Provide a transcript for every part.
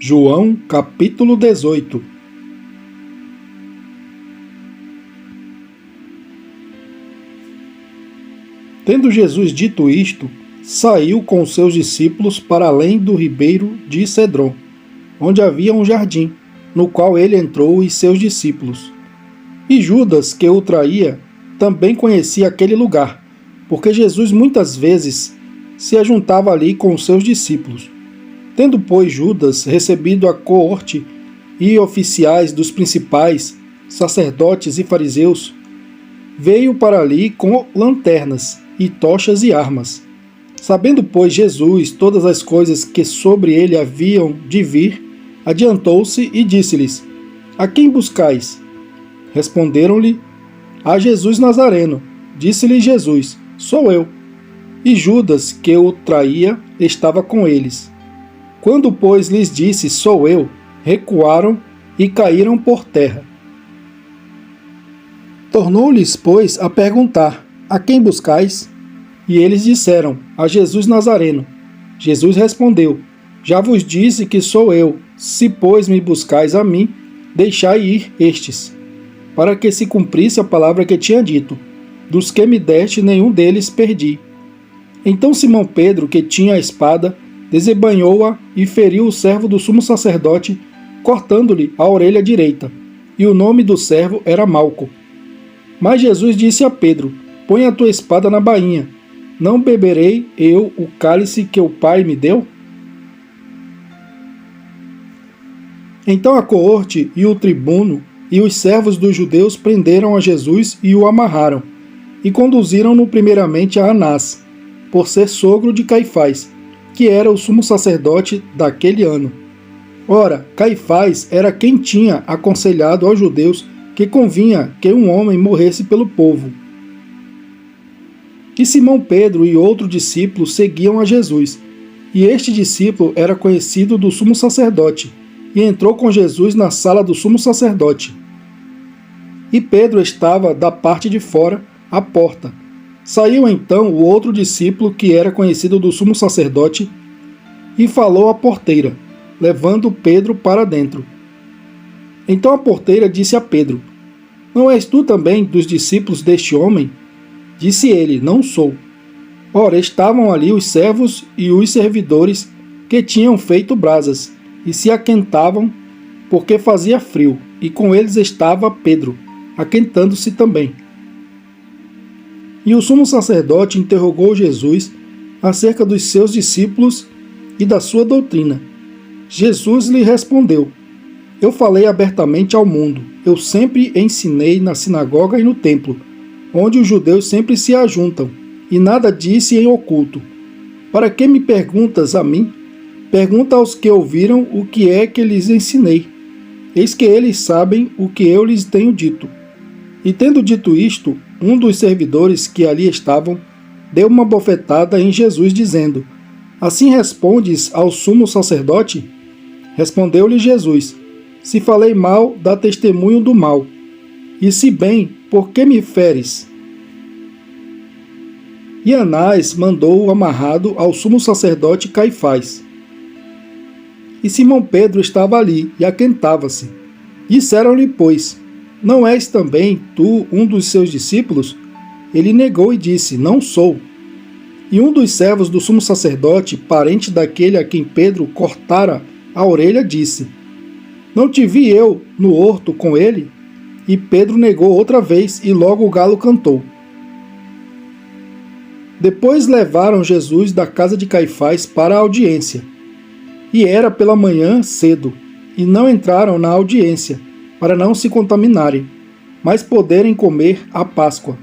João capítulo 18. Tendo Jesus dito isto, saiu com os seus discípulos para além do ribeiro de Cedron, onde havia um jardim, no qual ele entrou e seus discípulos. E Judas, que o traía, também conhecia aquele lugar, porque Jesus muitas vezes se ajuntava ali com os seus discípulos. Tendo, pois, Judas recebido a coorte e oficiais dos principais, sacerdotes e fariseus, veio para ali com lanternas e tochas e armas. Sabendo, pois, Jesus todas as coisas que sobre ele haviam de vir, adiantou-se e disse-lhes: A quem buscais? Responderam-lhe: A Jesus Nazareno. Disse-lhe Jesus: Sou eu. E Judas, que o traía, estava com eles. Quando, pois, lhes disse: Sou eu, recuaram e caíram por terra. Tornou-lhes, pois, a perguntar: A quem buscais? E eles disseram: A Jesus Nazareno. Jesus respondeu: Já vos disse que sou eu. Se, pois, me buscais a mim, deixai ir estes, para que se cumprisse a palavra que tinha dito: Dos que me deste, nenhum deles perdi. Então Simão Pedro, que tinha a espada, desembainhou-a e feriu o servo do sumo sacerdote, cortando-lhe a orelha direita. E o nome do servo era Malco. Mas Jesus disse a Pedro: Põe a tua espada na bainha. Não beberei eu o cálice que o Pai me deu? Então a coorte e o tribuno e os servos dos judeus prenderam a Jesus e o amarraram, e conduziram-no primeiramente a Anás, por ser sogro de Caifás, que era o sumo sacerdote daquele ano. Ora, Caifás era quem tinha aconselhado aos judeus que convinha que um homem morresse pelo povo. E Simão Pedro e outro discípulo seguiam a Jesus, e este discípulo era conhecido do sumo sacerdote, e entrou com Jesus na sala do sumo sacerdote. E Pedro estava da parte de fora, à porta. Saiu então o outro discípulo que era conhecido do sumo sacerdote, e falou à porteira, levando Pedro para dentro. Então a porteira disse a Pedro: Não és tu também dos discípulos deste homem? Disse ele: Não sou. Ora, estavam ali os servos e os servidores que tinham feito brasas, e se aquentavam, porque fazia frio, e com eles estava Pedro, aquentando-se também. E o sumo sacerdote interrogou Jesus acerca dos seus discípulos e da sua doutrina. Jesus lhe respondeu: Eu falei abertamente ao mundo. Eu sempre ensinei na sinagoga e no templo, onde os judeus sempre se ajuntam, e nada disse em oculto. Para que me perguntas a mim? Pergunta aos que ouviram o que é que lhes ensinei. Eis que eles sabem o que eu lhes tenho dito. E tendo dito isto, um dos servidores que ali estavam deu uma bofetada em Jesus, dizendo: Assim respondes ao sumo sacerdote? Respondeu-lhe Jesus: Se falei mal, dá testemunho do mal. E se bem, por que me feres? E Anás mandou-o amarrado ao sumo sacerdote Caifás. E Simão Pedro estava ali e aquentava-se. Disseram-lhe, pois: Não és também tu um dos seus discípulos? Ele negou e disse: Não sou. E um dos servos do sumo sacerdote, parente daquele a quem Pedro cortara a orelha, disse: Não te vi eu no horto com ele? E Pedro negou outra vez, e logo o galo cantou. Depois levaram Jesus da casa de Caifás para a audiência. E era pela manhã cedo, e não entraram na audiência, para não se contaminarem, mas poderem comer a Páscoa.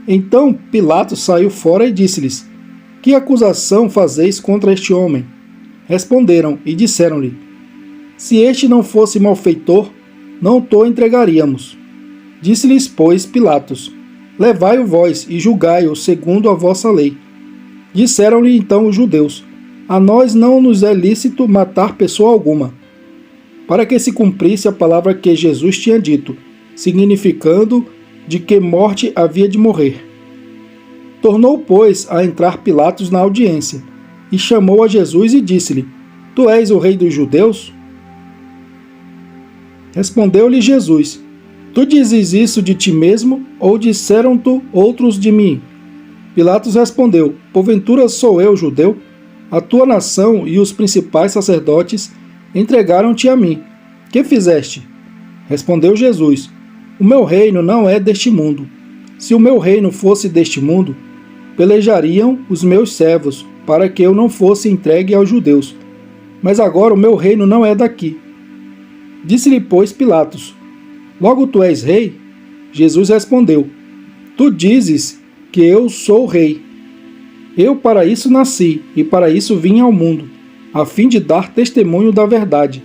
Então Pilatos saiu fora e disse-lhes: Que acusação fazeis contra este homem? Responderam e disseram-lhe: Se este não fosse malfeitor, não to entregaríamos. Disse-lhes, pois, Pilatos: Levai-o vós e julgai-o segundo a vossa lei. Disseram-lhe então os judeus: A nós não nos é lícito matar pessoa alguma, para que se cumprisse a palavra que Jesus tinha dito, significando de que morte havia de morrer. Tornou, pois, a entrar Pilatos na audiência, e chamou a Jesus e disse-lhe: Tu és o rei dos judeus? Respondeu-lhe Jesus: Tu dizes isso de ti mesmo, ou disseram-te outros de mim? Pilatos respondeu: Porventura sou eu judeu? A tua nação e os principais sacerdotes entregaram-te a mim. Que fizeste? Respondeu Jesus: O meu reino não é deste mundo. Se o meu reino fosse deste mundo, pelejariam os meus servos, para que eu não fosse entregue aos judeus. Mas agora o meu reino não é daqui. Disse-lhe, pois, Pilatos: Logo tu és rei? Jesus respondeu: Tu dizes que eu sou rei. Eu para isso nasci e para isso vim ao mundo, a fim de dar testemunho da verdade.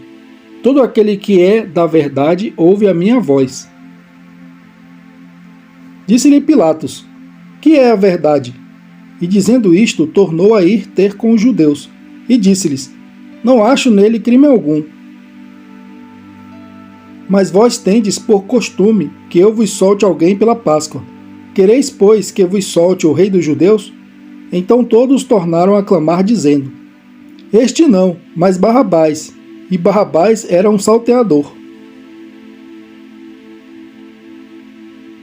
Todo aquele que é da verdade ouve a minha voz. Disse-lhe Pilatos: Que é a verdade? E dizendo isto, tornou a ir ter com os judeus, e disse-lhes: Não acho nele crime algum. Mas vós tendes por costume que eu vos solte alguém pela Páscoa. Quereis, pois, que vos solte o rei dos judeus? Então todos tornaram a clamar, dizendo: Este não, mas Barrabás. E Barrabás era um salteador.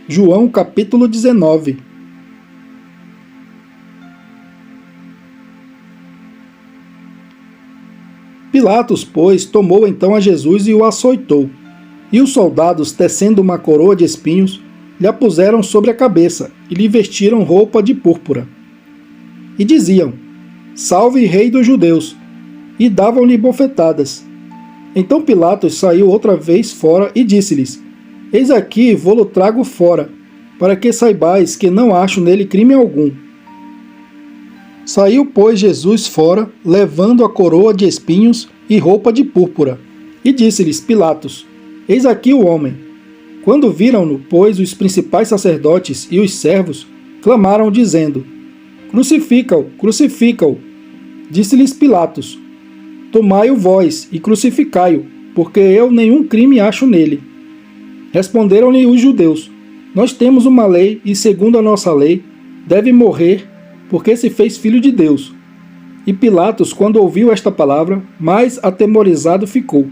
João capítulo 19. Pilatos, pois, tomou então a Jesus e o açoitou. E os soldados, tecendo uma coroa de espinhos, lhe a puseram sobre a cabeça e lhe vestiram roupa de púrpura. E diziam: Salve, rei dos judeus! E davam-lhe bofetadas. Então Pilatos saiu outra vez fora e disse-lhes: Eis aqui, vô-lo trago fora, para que saibais que não acho nele crime algum. Saiu, pois, Jesus fora, levando a coroa de espinhos e roupa de púrpura. E disse-lhes Pilatos: Eis aqui o homem. Quando viram-no, pois, os principais sacerdotes e os servos clamaram, dizendo: Crucifica-o, crucifica-o. Disse-lhes Pilatos: Tomai-o vós e crucificai-o, porque eu nenhum crime acho nele. Responderam-lhe os judeus: Nós temos uma lei, e segundo a nossa lei, deve morrer, porque se fez filho de Deus. E Pilatos, quando ouviu esta palavra, mais atemorizado ficou.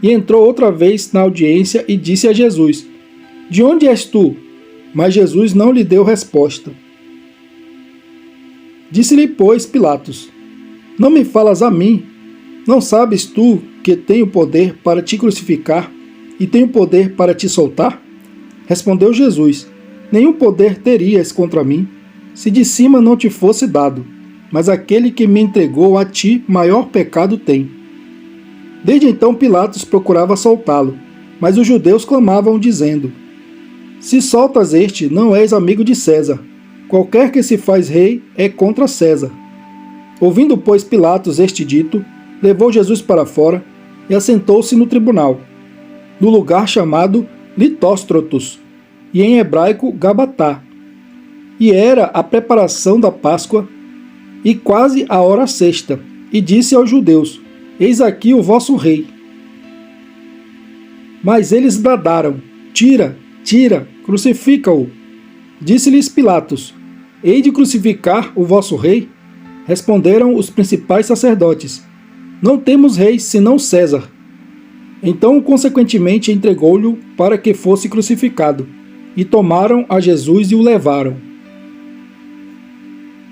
E entrou outra vez na audiência e disse a Jesus: De onde és tu? Mas Jesus não lhe deu resposta. Disse-lhe, pois, Pilatos: Não me falas a mim? Não sabes tu que tenho poder para te crucificar e tenho poder para te soltar? Respondeu Jesus: Nenhum poder terias contra mim, se de cima não te fosse dado, mas aquele que me entregou a ti maior pecado tem. Desde então Pilatos procurava soltá-lo, mas os judeus clamavam, dizendo: Se soltas este, não és amigo de César. Qualquer que se faz rei é contra César. Ouvindo, pois, Pilatos este dito, levou Jesus para fora e assentou-se no tribunal, no lugar chamado Litóstrotos, e em hebraico Gabatá. E era a preparação da Páscoa, e quase a hora sexta, e disse aos judeus: Eis aqui o vosso rei. Mas eles bradaram: Tira, tira, crucifica-o. Disse-lhes Pilatos: Hei de crucificar o vosso rei? Responderam os principais sacerdotes: Não temos rei senão César. Então, consequentemente, entregou-lhe para que fosse crucificado. E tomaram a Jesus e o levaram.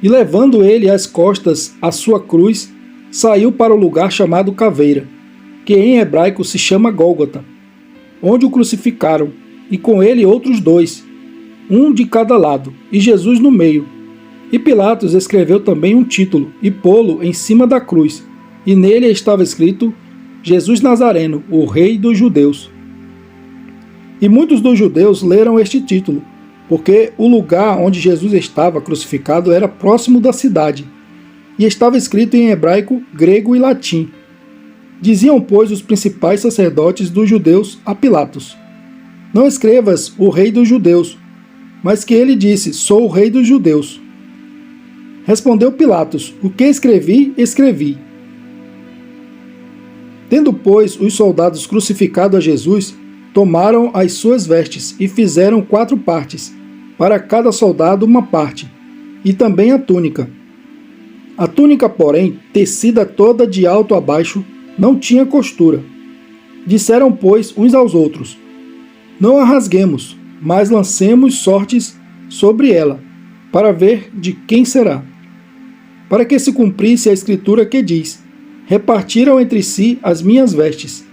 E levando ele às costas a sua cruz, saiu para o lugar chamado Caveira, que em hebraico se chama Gólgota, onde o crucificaram, e com ele outros dois, um de cada lado, e Jesus no meio. E Pilatos escreveu também um título, e pô-lo em cima da cruz, e nele estava escrito: Jesus Nazareno, o Rei dos Judeus. E muitos dos judeus leram este título, porque o lugar onde Jesus estava crucificado era próximo da cidade, e estava escrito em hebraico, grego e latim. Diziam, pois, os principais sacerdotes dos judeus a Pilatos: Não escrevas o Rei dos Judeus, mas que ele disse: Sou o Rei dos Judeus. Respondeu Pilatos: O que escrevi, escrevi. Tendo, pois, os soldados crucificado a Jesus, tomaram as suas vestes e fizeram 4 partes, para cada soldado uma parte, e também a túnica. A túnica, porém, tecida toda de alto a baixo, não tinha costura. Disseram, pois, uns aos outros: Não a rasguemos, mas lancemos sortes sobre ela, para ver de quem será. Para que se cumprisse a escritura que diz: Repartiram entre si as minhas vestes,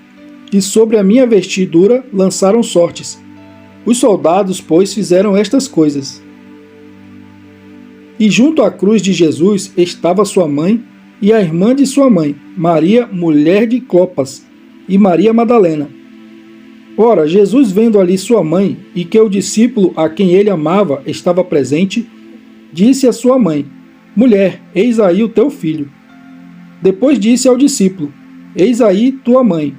e sobre a minha vestidura lançaram sortes. Os soldados, pois, fizeram estas coisas. E junto à cruz de Jesus estava sua mãe e a irmã de sua mãe, Maria, mulher de Clopas, e Maria Madalena. Ora, Jesus, vendo ali sua mãe e que o discípulo a quem ele amava estava presente, disse à sua mãe: Mulher, eis aí o teu filho. Depois disse ao discípulo: Eis aí tua mãe.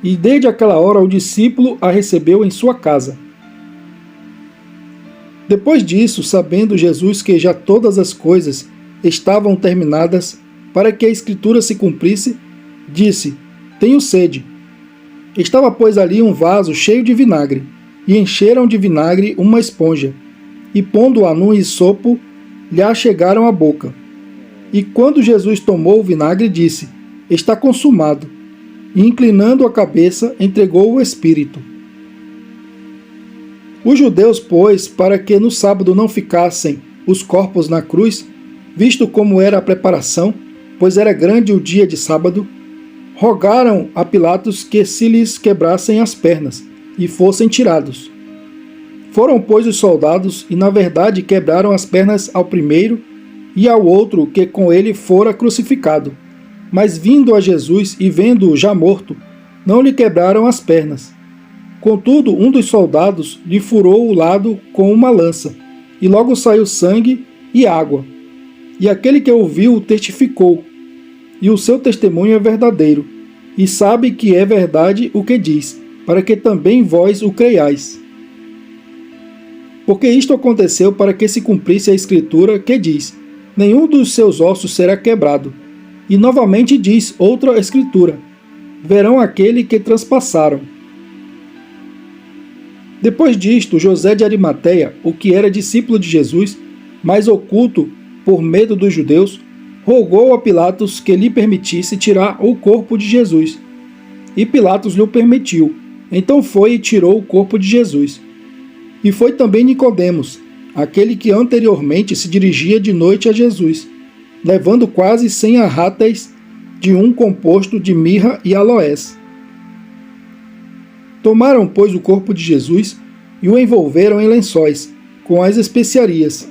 E desde aquela hora o discípulo a recebeu em sua casa. Depois disso, sabendo Jesus que já todas as coisas estavam terminadas, para que a escritura se cumprisse, disse: Tenho sede. Estava, pois, ali um vaso cheio de vinagre, e encheram de vinagre uma esponja, e pondo-a num hisopo, lhe achegaram à boca. E quando Jesus tomou o vinagre, disse: Está consumado. E inclinando a cabeça, entregou o Espírito. Os judeus, pois, para que no sábado não ficassem os corpos na cruz, visto como era a preparação, pois era grande o dia de sábado, rogaram a Pilatos que se lhes quebrassem as pernas e fossem tirados. Foram, pois, os soldados e, na verdade, quebraram as pernas ao primeiro e ao outro que com ele fora crucificado. Mas vindo a Jesus e vendo-o já morto, não lhe quebraram as pernas. Contudo, um dos soldados lhe furou o lado com uma lança, e logo saiu sangue e água. E aquele que ouviu testificou, e o seu testemunho é verdadeiro, e sabe que é verdade o que diz, para que também vós o creiais. Porque isto aconteceu para que se cumprisse a escritura que diz: Nenhum dos seus ossos será quebrado. E novamente diz outra escritura: Verão aquele que transpassaram. Depois disto, José de Arimateia, o que era discípulo de Jesus, mas oculto por medo dos judeus, rogou a Pilatos que lhe permitisse tirar o corpo de Jesus. E Pilatos lhe permitiu. Então foi e tirou o corpo de Jesus. E foi também Nicodemos, aquele que anteriormente se dirigia de noite a Jesus, levando quase 100 arráteis de um composto de mirra e aloés. Tomaram, pois, o corpo de Jesus e o envolveram em lençóis, com as especiarias,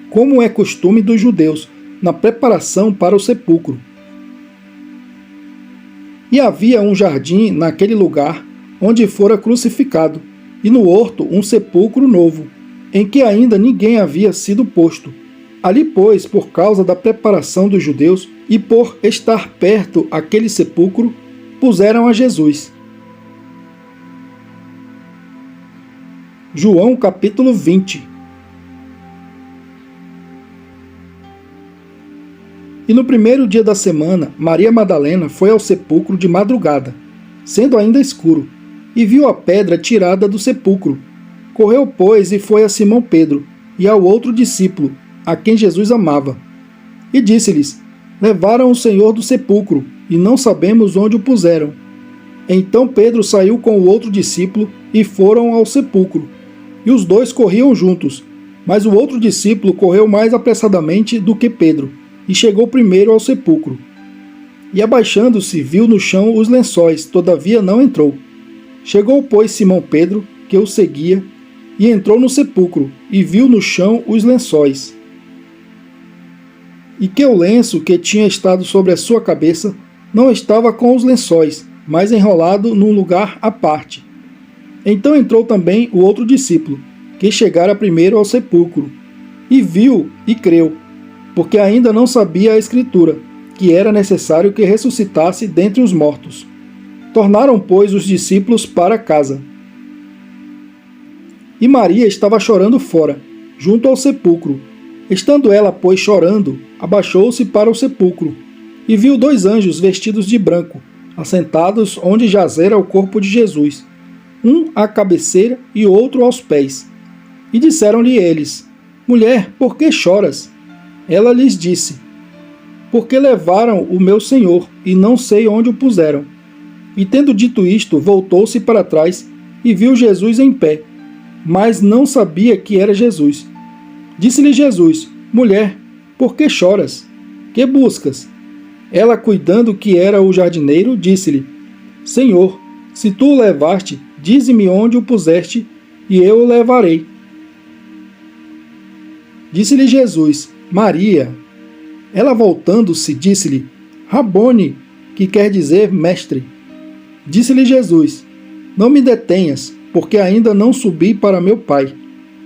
como é costume dos judeus, na preparação para o sepulcro. E havia um jardim naquele lugar onde fora crucificado, e no horto um sepulcro novo, em que ainda ninguém havia sido posto. Ali, pois, por causa da preparação dos judeus e por estar perto aquele sepulcro, puseram a Jesus. João capítulo 20. E no primeiro dia da semana, Maria Madalena foi ao sepulcro de madrugada, sendo ainda escuro, e viu a pedra tirada do sepulcro. Correu, pois, e foi a Simão Pedro, e ao outro discípulo, a quem Jesus amava. E disse-lhes: Levaram o Senhor do sepulcro, e não sabemos onde o puseram. Então Pedro saiu com o outro discípulo, e foram ao sepulcro. E os dois corriam juntos, mas o outro discípulo correu mais apressadamente do que Pedro, e chegou primeiro ao sepulcro. E abaixando-se, viu no chão os lençóis, todavia não entrou. Chegou, pois, Simão Pedro, que o seguia, e entrou no sepulcro, e viu no chão os lençóis. E que o lenço que tinha estado sobre a sua cabeça não estava com os lençóis, mas enrolado num lugar à parte. Então entrou também o outro discípulo, que chegara primeiro ao sepulcro, e viu e creu, porque ainda não sabia a Escritura, que era necessário que ressuscitasse dentre os mortos. Tornaram, pois, os discípulos para casa. E Maria estava chorando fora, junto ao sepulcro. Estando ela, pois, chorando, abaixou-se para o sepulcro, e viu 2 anjos vestidos de branco, assentados onde jazera o corpo de Jesus, um à cabeceira e outro aos pés. E disseram-lhe eles: Mulher, por que choras? Ela lhes disse: Porque levaram o meu Senhor, e não sei onde o puseram. E tendo dito isto, voltou-se para trás e viu Jesus em pé, mas não sabia que era Jesus. Disse-lhe Jesus: Mulher, por que choras? Que buscas? Ela, cuidando que era o jardineiro, disse-lhe: Senhor, se tu o levaste, dize-me onde o puseste, e eu o levarei. Disse-lhe Jesus: Maria. Ela, voltando-se, disse-lhe: Rabone, que quer dizer mestre. Disse-lhe Jesus: Não me detenhas, porque ainda não subi para meu Pai,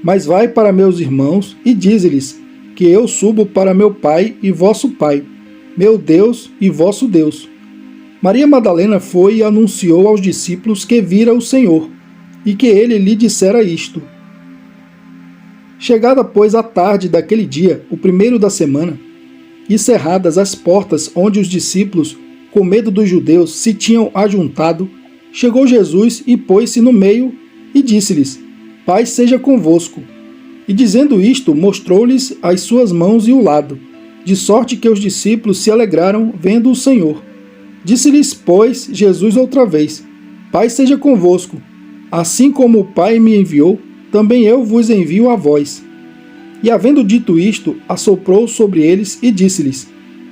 mas vai para meus irmãos e dize-lhes que eu subo para meu Pai e vosso Pai, meu Deus e vosso Deus. Maria Madalena foi e anunciou aos discípulos que vira o Senhor, e que ele lhe dissera isto. Chegada, pois, a tarde daquele dia, o primeiro da semana, e cerradas as portas onde os discípulos, com medo dos judeus, se tinham ajuntado, chegou Jesus e pôs-se no meio e disse-lhes: Paz seja convosco. E dizendo isto, mostrou-lhes as suas mãos e o lado, de sorte que os discípulos se alegraram vendo o Senhor. Disse-lhes, pois, Jesus outra vez: Paz seja convosco. Assim como o Pai me enviou, também eu vos envio a vós. E havendo dito isto, assoprou sobre eles e disse-lhes: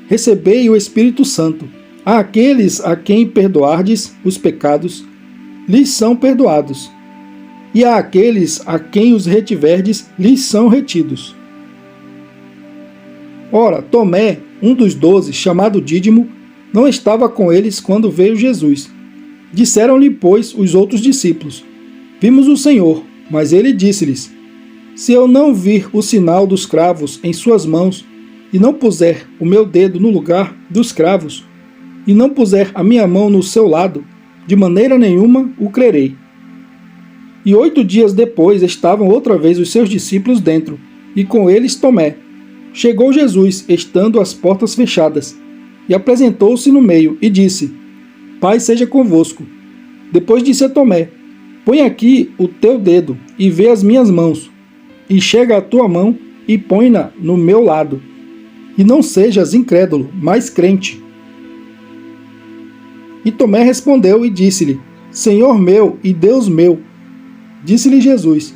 Recebei o Espírito Santo. A aqueles a quem perdoardes os pecados, lhes são perdoados. E a aqueles a quem os retiverdes, lhes são retidos. Ora, Tomé, um dos 12, chamado Dídimo, não estava com eles quando veio Jesus. Disseram-lhe, pois, os outros discípulos: Vimos o Senhor. Mas ele disse-lhes: Se eu não vir o sinal dos cravos em suas mãos, e não puser o meu dedo no lugar dos cravos, e não puser a minha mão no seu lado, de maneira nenhuma o crerei. E 8 dias depois estavam outra vez os seus discípulos dentro, e com eles Tomé. Chegou Jesus, estando as portas fechadas, e apresentou-se no meio, e disse: Paz seja convosco. Depois disse a Tomé: Põe aqui o teu dedo, e vê as minhas mãos, e chega a tua mão, e põe-na no meu lado. E não sejas incrédulo, mas crente. E Tomé respondeu e disse-lhe: Senhor meu e Deus meu. Disse-lhe Jesus: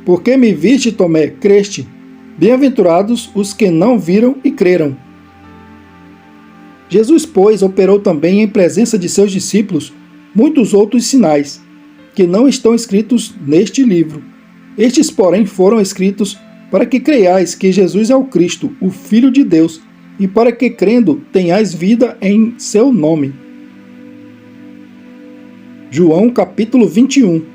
Porque me viste, Tomé, creste. Bem-aventurados os que não viram e creram. Jesus, pois, operou também em presença de seus discípulos muitos outros sinais, que não estão escritos neste livro. Estes, porém, foram escritos para que creiais que Jesus é o Cristo, o Filho de Deus, e para que, crendo, tenhais vida em seu nome. João capítulo 21.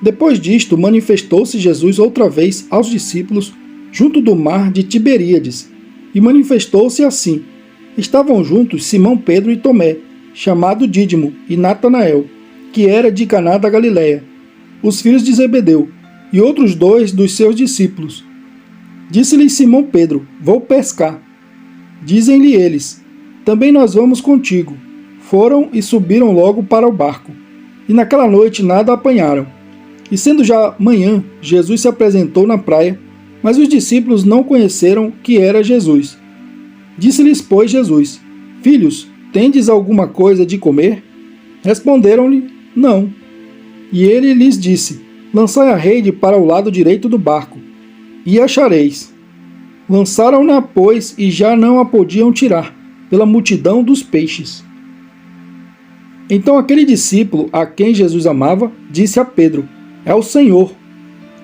Depois disto, manifestou-se Jesus outra vez aos discípulos junto do mar de Tiberíades, e manifestou-se assim: estavam juntos Simão Pedro e Tomé, chamado Dídimo, e Natanael, que era de Caná da Galiléia, os filhos de Zebedeu, e outros 2 dos seus discípulos. Disse-lhes Simão Pedro: Vou pescar. Dizem-lhe eles: Também nós vamos contigo. Foram e subiram logo para o barco, e naquela noite nada apanharam. E sendo já manhã, Jesus se apresentou na praia, mas os discípulos não conheceram que era Jesus. Disse-lhes, pois, Jesus: Filhos, tendes alguma coisa de comer? Responderam-lhe: Não. E ele lhes disse: Lançai a rede para o lado direito do barco, e achareis. Lançaram-na, pois, e já não a podiam tirar, pela multidão dos peixes. Então aquele discípulo, a quem Jesus amava, disse a Pedro: É o Senhor.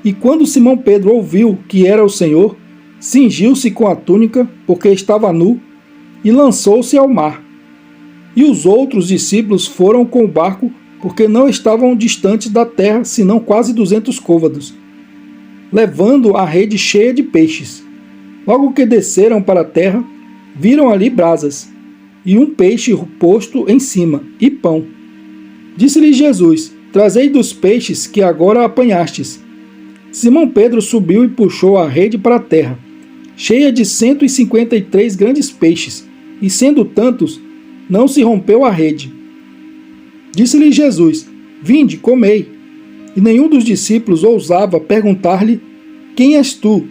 E quando Simão Pedro ouviu que era o Senhor, cingiu-se com a túnica, porque estava nu, e lançou-se ao mar. E os outros discípulos foram com o barco, porque não estavam distantes da terra, senão quase 200 côvados, levando a rede cheia de peixes. Logo que desceram para a terra, viram ali brasas, e um peixe posto em cima, e pão. Disse-lhes Jesus: Trazei dos peixes que agora apanhastes. Simão Pedro subiu e puxou a rede para a terra, cheia de 153 grandes peixes, e sendo tantos, não se rompeu a rede. Disse-lhe Jesus: Vinde, comei. E nenhum dos discípulos ousava perguntar-lhe: Quem és tu?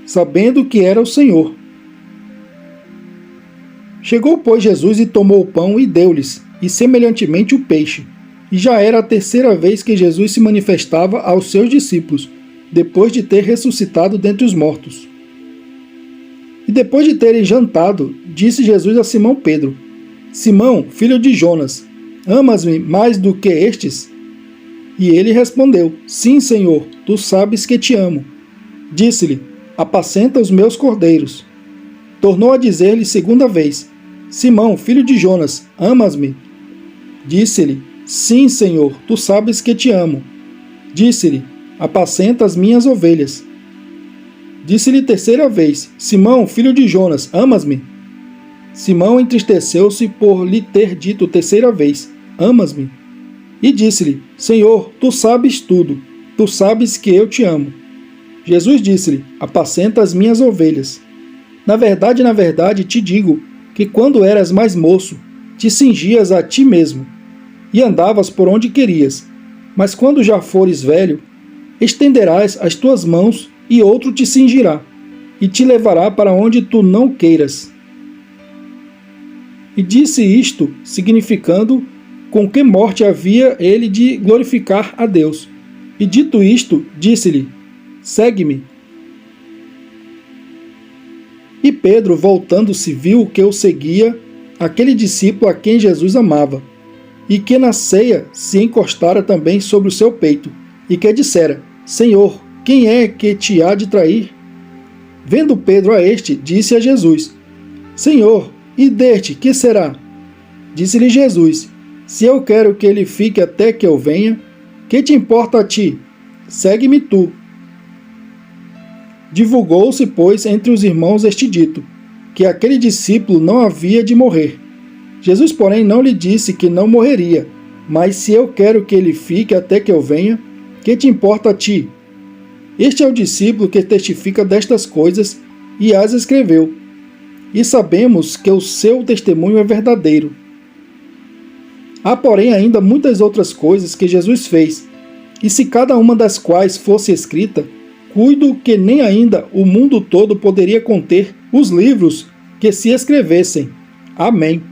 Sabendo que era o Senhor. Chegou, pois, Jesus e tomou o pão e deu-lhes, e semelhantemente o peixe. E já era a terceira vez que Jesus se manifestava aos seus discípulos, depois de ter ressuscitado dentre os mortos. E depois de terem jantado, disse Jesus a Simão Pedro: Simão, filho de Jonas, amas-me mais do que estes? E ele respondeu: Sim, Senhor, tu sabes que te amo. Disse-lhe: Apacenta os meus cordeiros. Tornou a dizer-lhe segunda vez: Simão, filho de Jonas, amas-me? Disse-lhe: Sim, Senhor, tu sabes que te amo. Disse-lhe: Apacenta as minhas ovelhas. Disse-lhe terceira vez: Simão, filho de Jonas, amas-me? Simão entristeceu-se por lhe ter dito terceira vez: Amas-me? E disse-lhe: Senhor, tu sabes tudo, tu sabes que eu te amo. Jesus disse-lhe: Apacenta as minhas ovelhas. Na verdade, te digo que quando eras mais moço, te cingias a ti mesmo, e andavas por onde querias. Mas quando já fores velho, estenderás as tuas mãos, e outro te cingirá, e te levará para onde tu não queiras. E disse isto, significando com que morte havia ele de glorificar a Deus. E dito isto, disse-lhe: Segue-me. E Pedro, voltando-se, viu que o seguia aquele discípulo a quem Jesus amava, e que na ceia se encostara também sobre o seu peito, e que dissera: Senhor, quem é que te há de trair? Vendo Pedro a este, disse a Jesus: Senhor, e deste que será? Disse-lhe Jesus: Se eu quero que ele fique até que eu venha, que te importa a ti? Segue-me tu. Divulgou-se, pois, entre os irmãos este dito, que aquele discípulo não havia de morrer. Jesus, porém, não lhe disse que não morreria, mas se eu quero que ele fique até que eu venha, que te importa a ti? Este é o discípulo que testifica destas coisas e as escreveu. E sabemos que o seu testemunho é verdadeiro. Há, porém, ainda muitas outras coisas que Jesus fez, e se cada uma das quais fosse escrita, cuido que nem ainda o mundo todo poderia conter os livros que se escrevessem. Amém.